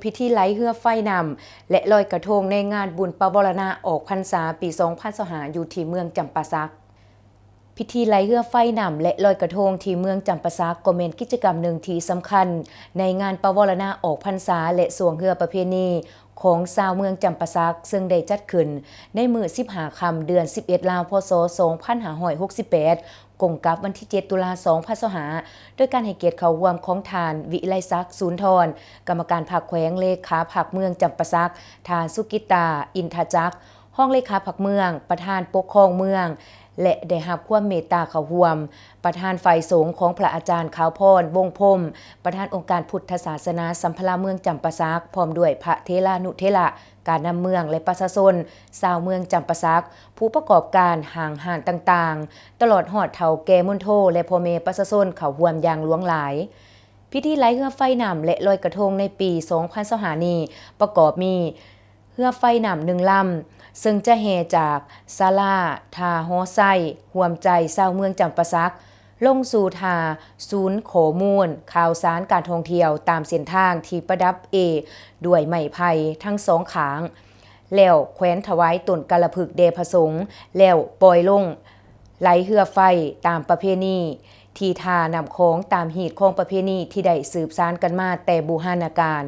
พิธีไหลเรือไฟนำและลอยกระทงในงานบุญปวารณาออกพรรษาปี2025อยู่ที่เมืองจำปาสักพิธีไหลเรือไฟนำและลอยกระทงที่เมืองจำปาสักก็เป็นกิจกรรมหนึ่งที่สำคัญในงานปวารณาออกพรรษาและสวงเรือประเพณีของชาวเมืองจำปาสักซึ่งได้จัดขึ้นในมื้อ15 ค่ำเดือน11 ลาวพศ2568กงกับวันที่ 7 ตุลาคม2025โดยการให้เกียรติเข้าร่วมของทานวิไลศักดิ์ศูนย์ทรกรรมการภาคแขวงเลขาภาคเมืองจำปาสักทานสุกิตาอินทจักรห้องเลขาภาคเมืองประธานปกครองเมืองและได้รับความเมตตาเข้าร่วมประธานฝ่ายสงฆ์ของพระอาจารย์ขาวพรวงพรมประธานองค์การพุทธศาสนาสัมภาระเมืองจำปาสักพร้อมด้วยพระเทรานุเทระการนำเมืองและประชาชนชาวเมืองจำปาสักผู้ประกอบการห้างห้านต่างๆตลอดฮอดเฒ่าแก่มณฑลและพ่อแม่ประชาชนเข้าร่วมอย่างหลวงหลายพิธีไหลเรือไฟนำและลอยกระทงในปี2025นี้ประกอบมีเรือไฟนำ1 ลำซึ่งจะแห่จากศาลาทาฮอไซห่วมใจชาวเมืองจำปาสักลงสู่ทาศูนย์ข้อมูลข่าวสารการท่องเที่ยวตามเส้นทางที่ประดับด้วยไม้ไผ่ทั้งสองข้างแล้วแขวนถวายต้นกาลพึกษ์แด่พระสงฆ์แล้วปล่อยลงไหลเรือไฟตามประเพณีที่ท่านำของตามหีดของประเพณีที่ได้สืบสานกันมาแต่บูรณาการ